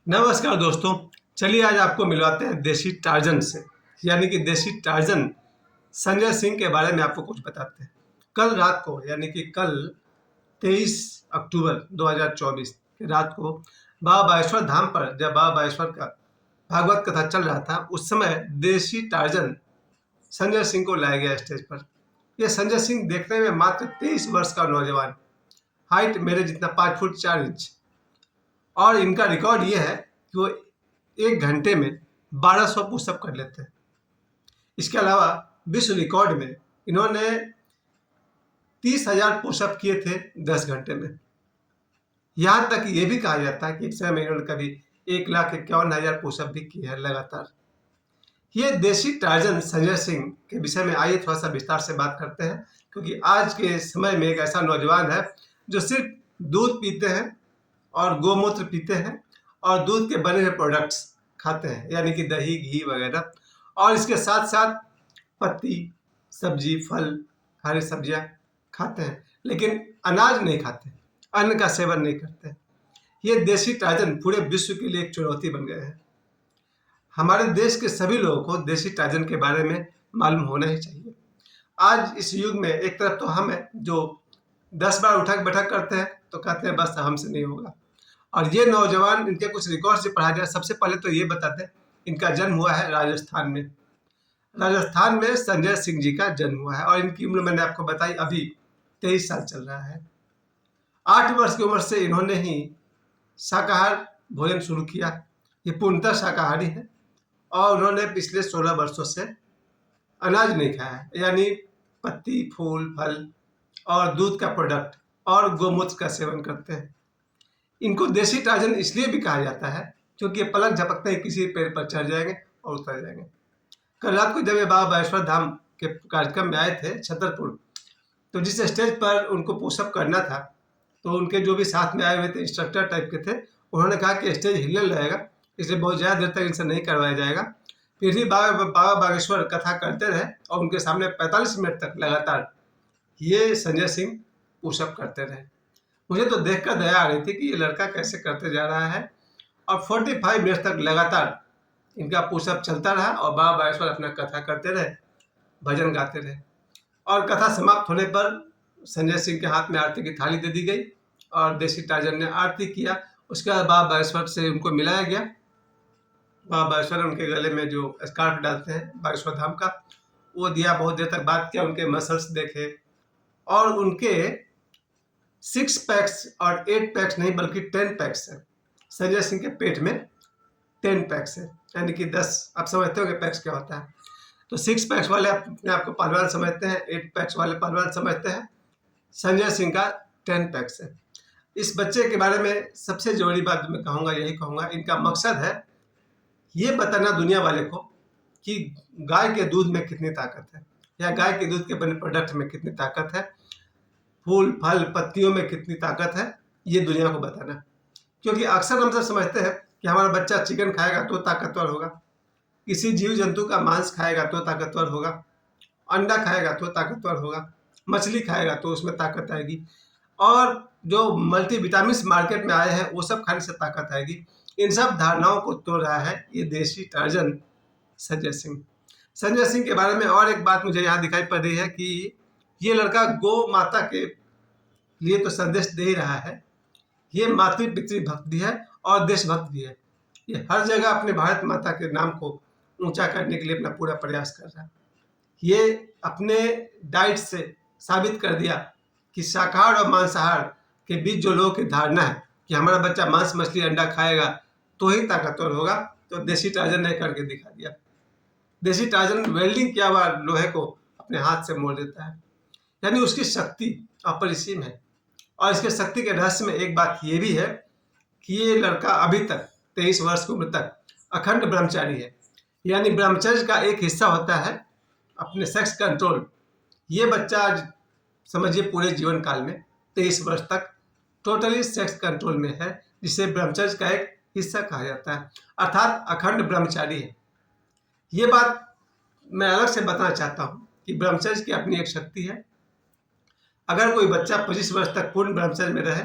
नमस्कार दोस्तों। चलिए आज आपको मिलवाते हैं देसी टार्जन से, यानी कि देसी टार्जन संजय सिंह के बारे में आपको कुछ बताते हैं। कल रात को यानी कि कल 23 अक्टूबर 2024 की रात को बाबा बागेश्वर धाम पर जब बाबा बागेश्वर का भागवत कथा चल रहा था, उस समय देसी टार्जन संजय सिंह को लाया गया स्टेज पर। यह संजय सिंह देखने में मात्र 23 वर्ष का नौजवान, हाइट मेरे जितना 5 फुट 4 इंच, और इनका रिकॉर्ड ये है कि वो 1 घंटे में 1200 पुशअप कर लेते हैं। इसके अलावा विश्व रिकॉर्ड में इन्होंने 30,000 पुशअप किए थे 10 घंटे में। यहाँ तक ये भी कहा जाता है कि एक समय में इन्होंने कभी 1,51,000 पुशअप भी किए हैं लगातार। ये देसी टार्जन संजय सिंह के विषय में आइए थोड़ा सा विस्तार से बात करते हैं, क्योंकि आज के समय में एक ऐसा नौजवान है जो सिर्फ दूध पीते हैं और गोमूत्र पीते हैं और दूध के बने हुए प्रोडक्ट्स खाते हैं, यानी कि दही घी वगैरह, और इसके साथ साथ पत्ती सब्जी फल हरी सब्जियां खाते हैं, लेकिन अनाज नहीं खाते, अन्न का सेवन नहीं करते। ये देसी टार्जन पूरे विश्व के लिए एक चुनौती बन गए हैं। हमारे देश के सभी लोगों को देसी टार्जन के बारे में मालूम होना ही चाहिए। आज इस युग में एक तरफ तो हम हैं जो 10 बार उठक बैठक करते हैं तो कहते हैं बस हमसे नहीं होगा, और ये नौजवान इनके कुछ रिकॉर्ड से पढ़ा जाए। सबसे पहले तो ये बताते हैं, इनका जन्म हुआ है राजस्थान में। राजस्थान में संजय सिंह जी का जन्म हुआ है और इनकी उम्र मैंने आपको बताई अभी 23 साल चल रहा है। 8 वर्ष की उम्र से इन्होंने ही शाकाहार भोजन शुरू किया। ये पूर्णतः शाकाहारी है और उन्होंने पिछले 16 वर्षों से अनाज नहीं खाया है, यानी पत्ती फूल फल और दूध का प्रोडक्ट और गोमूत्र का सेवन करते हैं। इनको देसी टार्जन इसलिए भी कहा जाता है क्योंकि ये पलक झपकते ही किसी पेड़ पर चढ़ जाएंगे और उतर जाएंगे। कल रात को जब ये बाबा बागेश्वर धाम के कार्यक्रम में आए थे छतरपुर, तो जिस स्टेज पर उनको पुशअप करना था, तो उनके जो भी साथ में आए हुए थे इंस्ट्रक्टर टाइप के थे, उन्होंने कहा कि स्टेज हिलने लगेगा, इसलिए बहुत ज़्यादा देर तक इनसे नहीं करवाया जाएगा। फिर भी बाबा बागेश्वर कथा करते रहे और उनके सामने 45 मिनट तक लगातार ये संजय सिंह पुशअप करते रहे। मुझे तो देखकर दया आ रही थी कि ये लड़का कैसे करते जा रहा है, और 45 मिनट तक लगातार इनका पुशअप चलता रहा और बाबा बागेश्वर अपना कथा करते रहे, भजन गाते रहे। और कथा समाप्त होने पर संजय सिंह के हाथ में आरती की थाली दे दी गई और देसी टार्जन ने आरती किया। उसके बाद बाबा बागेश्वर से उनको मिलाया गया। बाबा बागेश्वर उनके गले में जो स्कार्फ डालते हैं बागेश्वर धाम का, वो दिया। बहुत देर तक बात किया, उनके मसल्स देखे और उनके 6 पैक्स और 8 पैक्स नहीं बल्कि 10 पैक्स है। संजय सिंह के पेट में 10 पैक्स है, यानी कि 10। आप समझते हो कि पैक्स क्या होता है। तो 6 पैक्स वाले अपने आप को पहलवान समझते हैं, 8 पैक्स वाले पहलवान समझते हैं। संजय सिंह का 10 पैक्स है। इस बच्चे के बारे में सबसे जरूरी बात मैं कहूँगा, यही कहूँगा, इनका मकसद है ये बताना दुनिया वाले को कि गाय के दूध में कितनी ताकत है, या गाय के दूध के बने प्रोडक्ट में कितनी ताकत है, फूल फल पत्तियों में कितनी ताकत है, ये दुनिया को बताना। क्योंकि अक्सर हम सब समझते हैं कि हमारा बच्चा चिकन खाएगा तो ताकतवर होगा, किसी जीव जंतु का मांस खाएगा तो ताकतवर होगा, अंडा खाएगा तो ताकतवर होगा, मछली खाएगा तो उसमें ताकत आएगी, और जो मल्टीविटामिन्स मार्केट में आए हैं वो सब खाने से ताकत आएगी। इन सब धारणाओं को तोड़ रहा है ये देसी टार्जन संजय सिंह। संजय सिंह के बारे में और एक बात मुझे यहाँ दिखाई पड़ रही है कि ये लड़का गौ माता के लिए तो संदेश दे ही रहा है, ये मातृ पितृ भक्त भी है और देशभक्त भी है। ये हर जगह अपने भारत माता के नाम को ऊंचा करने के लिए अपना पूरा प्रयास कर रहा है। ये अपने डाइट से साबित कर दिया कि शाकाहार और मांसाहार के बीच जो लोगों की धारणा है कि हमारा बच्चा मांस मछली अंडा खाएगा तो ही ताकतवर होगा, तो देसी टार्जन ने करके दिखा दिया। देसी टार्जन वेल्डिंग किया हुआ लोहे को अपने हाथ से मोड़ देता है, यानी उसकी शक्ति अपरिसीम है। और इसके शक्ति के रहस्य में एक बात ये भी है कि ये लड़का अभी तक 23 वर्ष की उम्र तक अखंड ब्रह्मचारी है, यानी ब्रह्मचर्य का एक हिस्सा होता है अपने सेक्स कंट्रोल। ये बच्चा समझिए पूरे जीवन काल में 23 वर्ष तक टोटली सेक्स कंट्रोल में है, जिसे ब्रह्मचर्य का एक हिस्सा कहा जाता है, अर्थात अखंड ब्रह्मचारी है। ये बात मैं अलग से बताना चाहता हूँ कि ब्रह्मचर्य की अपनी एक शक्ति है। अगर कोई बच्चा 25 वर्ष तक पूर्ण ब्रह्मचर्य में रहे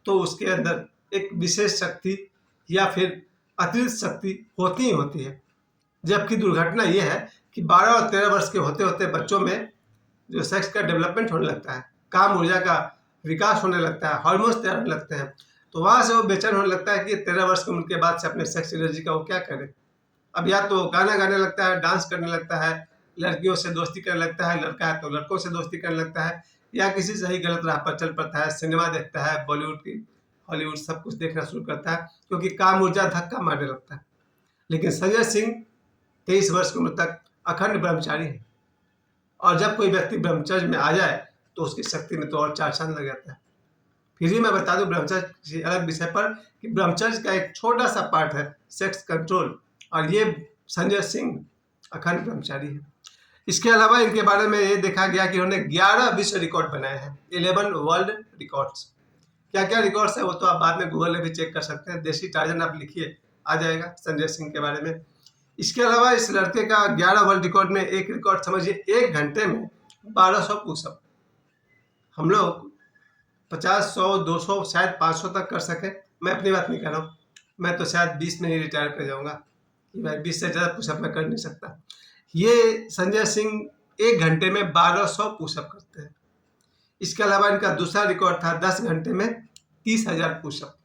तो उसके अंदर एक विशेष शक्ति या फिर अतिरिक्त शक्ति होती ही होती है। जबकि दुर्घटना ये है कि 12 और 13 वर्ष के होते होते बच्चों में जो सेक्स का डेवलपमेंट होने लगता है, काम ऊर्जा का विकास होने लगता है, हार्मोन्स तैयार होने लगते हैं, तो वहाँ से वो बेचैन होने लगता है कि 13 वर्ष की उम्र के बाद से अपने सेक्स एनर्जी का वो क्या करे। अब या तो गाना गाने लगता है, डांस करने लगता है, लड़कियों से दोस्ती करने लगता है, लड़का है तो लड़कों से दोस्ती करने लगता है, या किसी सही गलत राह पर चल पड़ता है, सिनेमा देखता है, बॉलीवुड की हॉलीवुड सब कुछ देखना शुरू करता है, क्योंकि काम ऊर्जा धक्का मारने लगता है। लेकिन संजय सिंह 23 वर्ष की उम्र तक अखंड ब्रह्मचारी है, और जब कोई व्यक्ति ब्रह्मचर्य में आ जाए तो उसकी शक्ति में तो और 4 चांद लग जाता है। फिर भी मैं बता दूं ब्रह्मचर्य किसी अलग विषय पर कि ब्रह्मचर्य का एक छोटा सा पार्ट है सेक्स कंट्रोल, और ये संजय सिंह अखंड ब्रह्मचारी है। इसके अलावा इनके बारे में ये देखा गया कि उन्होंने 11 विश्व रिकॉर्ड बनाए हैं, 11 वर्ल्ड रिकॉर्ड्स। क्या क्या रिकॉर्ड्स है वो तो आप बाद में गूगल में भी चेक कर सकते हैं, देसी टार्जन आप लिखिए आ जाएगा संजय सिंह के बारे में। इसके अलावा इस लड़के का 11 वर्ल्ड रिकॉर्ड में एक रिकॉर्ड समझिए, 1 घंटे में 1200 पुशअप। हम लोग 50, 100, 200 शायद 500 तक कर सके। मैं अपनी बात नहीं कर रहा हूँ, मैं तो शायद 20 में ही रिटायर कर जाऊंगा कि भाई 20 से ज़्यादा पुशअप मैं कर नहीं सकता। ये संजय सिंह 1 घंटे में 1200 पुशअप करते हैं। इसके अलावा इनका दूसरा रिकॉर्ड था 10 घंटे में 30,000 पुशअप।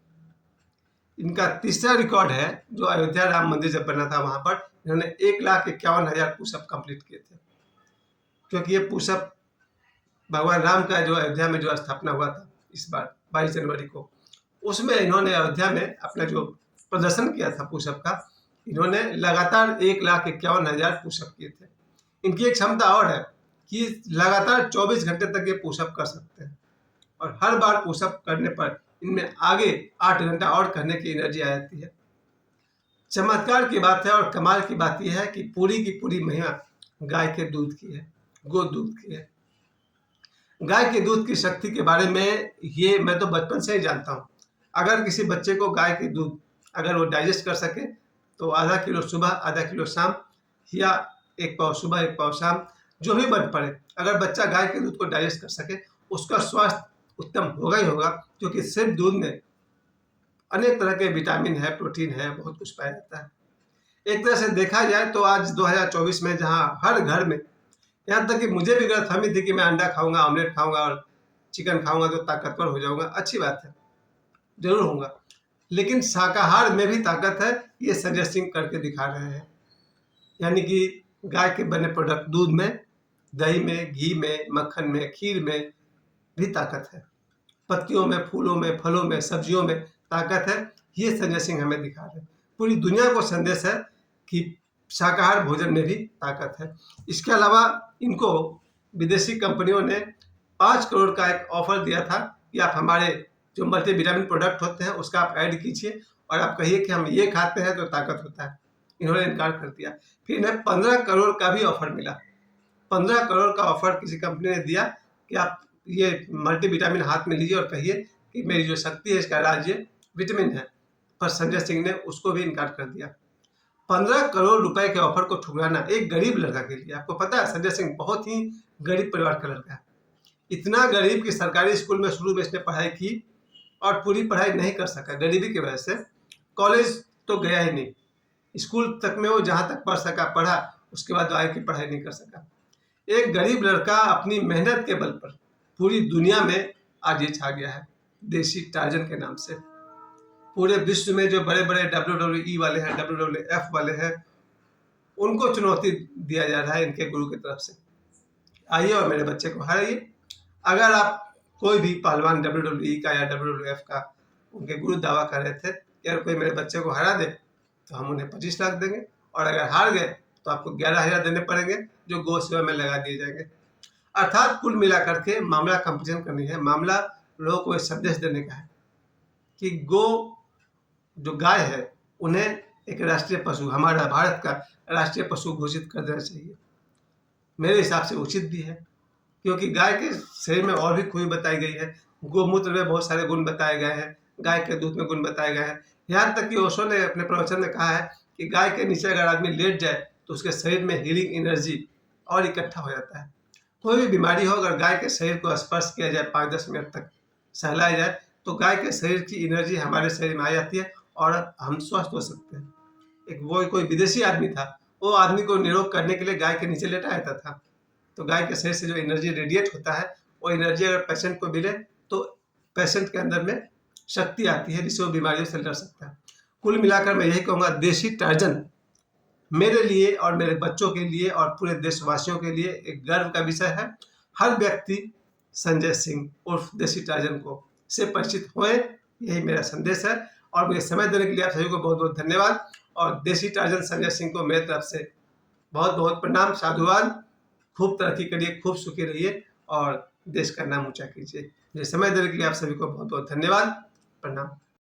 इनका तीसरा रिकॉर्ड है जो अयोध्या राम मंदिर जब बना था वहां पर इन्होंने 1,51,000 पुशअप कंप्लीट किए थे, क्योंकि ये पुशअप भगवान राम का जो अयोध्या में जो स्थापना हुआ था इस बार 22 जनवरी को, उसमें इन्होंने अयोध्या में अपना जो प्रदर्शन किया था पुशअप का, इन्होंने लगातार 1,51,000 पुशअप किए थे। इनकी एक क्षमता और है कि लगातार 24 घंटे तक ये पुशअप कर सकते हैं, और हर बार पुशअप करने पर इनमें आगे 8 घंटा और करने की एनर्जी आ जाती है। चमत्कार की बात है और कमाल की बात यह है कि पूरी की पूरी महिमा गाय के दूध की है, गो दूध की है। गाय के दूध की शक्ति के बारे में ये मैं तो बचपन से ही जानता हूँ। अगर किसी बच्चे को गाय के दूध अगर वो डाइजेस्ट कर सके तो आधा किलो सुबह आधा किलो शाम, या 1 पाव सुबह 1 पाव शाम, जो भी बन पड़े, अगर बच्चा गाय के दूध को डाइजेस्ट कर सके उसका स्वास्थ्य उत्तम होगा ही होगा, क्योंकि सिर्फ दूध में अनेक तरह के विटामिन है, प्रोटीन है, बहुत कुछ पाया जाता है। एक तरह से देखा जाए तो आज 2024 में जहाँ हर घर में, यहाँ तक कि मुझे भी गलतफहमी थी कि मैं अंडा खाऊंगा, ऑमलेट खाऊंगा और चिकन खाऊंगा तो ताकतवर हो जाऊंगा, अच्छी बात है, जरूर होऊंगा, लेकिन शाकाहार में भी ताकत है, ये संजय सिंह करके दिखा रहे हैं। यानी कि गाय के बने प्रोडक्ट, दूध में, दही में, घी में, मक्खन में, खीर में भी ताकत है, पत्तियों में, फूलों में, फलों में, सब्जियों में ताकत है। ये संजय सिंह हमें दिखा रहे हैं। पूरी दुनिया को संदेश है कि शाकाहार भोजन में भी ताकत है। इसके अलावा इनको विदेशी कंपनियों ने 5 करोड़ का एक ऑफर दिया था कि आप हमारे जो मल्टीविटामिन प्रोडक्ट होते हैं उसका आप ऐड कीजिए और आप कहिए कि हम ये खाते हैं तो ताकत होता है। इन्होंने इनकार कर दिया। फिर इन्हें 15 करोड़ का भी ऑफर मिला। 15 करोड़ का ऑफर किसी कंपनी ने दिया कि आप ये मल्टीविटामिन हाथ में लीजिए और कहिए कि मेरी जो शक्ति है इसका राज ये विटामिन है, पर संजय सिंह ने उसको भी इनकार कर दिया। 15 करोड़ रुपए के ऑफर को ठुकराना एक गरीब लड़का के लिए, आपको पता है संजय सिंह बहुत ही गरीब परिवार का लड़का है, इतना गरीब कि सरकारी स्कूल में शुरू में इसने पढ़ाई की और पूरी पढ़ाई नहीं कर सका गरीबी की वजह से, कॉलेज तो गया ही नहीं, स्कूल तक में वो जहाँ तक पढ़ सका पढ़ा, उसके बाद आगे की पढ़ाई नहीं कर सका। एक गरीब लड़का अपनी मेहनत के बल पर पूरी दुनिया में आज ये छा गया है देसी टार्जन के नाम से। पूरे विश्व में जो बड़े बड़े WWE वाले हैं, WWF वाले हैं, उनको चुनौती दिया जा रहा है इनके गुरु की तरफ से, आइए और मेरे बच्चे को हराइए। अगर आप कोई भी पहलवान WWE का या WWF का उनके गुरु दावा कर रहे थे कि अगर कोई मेरे बच्चे को हरा दे तो हम उन्हें 25 लाख देंगे, और अगर हार गए तो आपको 11,000 देने पड़ेंगे जो गौ सेवा में लगा दिए जाएंगे। अर्थात कुल मिलाकर के मामला कंपेरिजन करनी है, मामला लोगों को संदेश देने का है कि गो जो गाय है उन्हें एक राष्ट्रीय पशु, हमारा भारत का राष्ट्रीय पशु घोषित कर देना चाहिए। मेरे हिसाब से उचित भी है, क्योंकि गाय के शरीर में और भी खूबी बताई गई है, गोमूत्र में बहुत सारे गुण बताए गए हैं, गाय के दूध में गुण बताए गए हैं। यहाँ तक कि ओशो ने अपने प्रवचन में कहा है कि गाय के नीचे अगर आदमी लेट जाए तो उसके शरीर में हीलिंग एनर्जी और इकट्ठा हो जाता है। कोई भी बीमारी हो, अगर गाय के शरीर को स्पर्श किया जाए 5-10 मिनट तक सहलाया जाए तो गाय के शरीर की एनर्जी हमारे शरीर में आ जाती है और हम स्वस्थ हो सकते हैं। एक वो कोई विदेशी आदमी था, वो आदमी को निरोग करने के लिए गाय के नीचे लेटाया जाता था। तो गाय के शरीर से जो एनर्जी रेडिएट होता है, वो एनर्जी अगर पेशेंट को मिले तो पेशेंट के अंदर में शक्ति आती है, जिससे वो बीमारियों से लड़ सकता है। कुल मिलाकर मैं यही कहूँगा, देसी टार्जन मेरे लिए और मेरे बच्चों के लिए और पूरे देशवासियों के लिए एक गर्व का विषय है। हर व्यक्ति संजय सिंह उर्फ देसी टार्जन को से परिचित होए, यही मेरा संदेश है। और मुझे समय देने के लिए आप सभी को बहुत बहुत धन्यवाद। और देसी टार्जन संजय सिंह को मेरी तरफ से बहुत बहुत प्रणाम, साधुवाद। खूब तरक्की करिए, खूब सुखी रहिए और देश का नाम ऊंचा कीजिए। मुझे समय देने के लिए आप सभी को बहुत बहुत धन्यवाद। प्रणाम।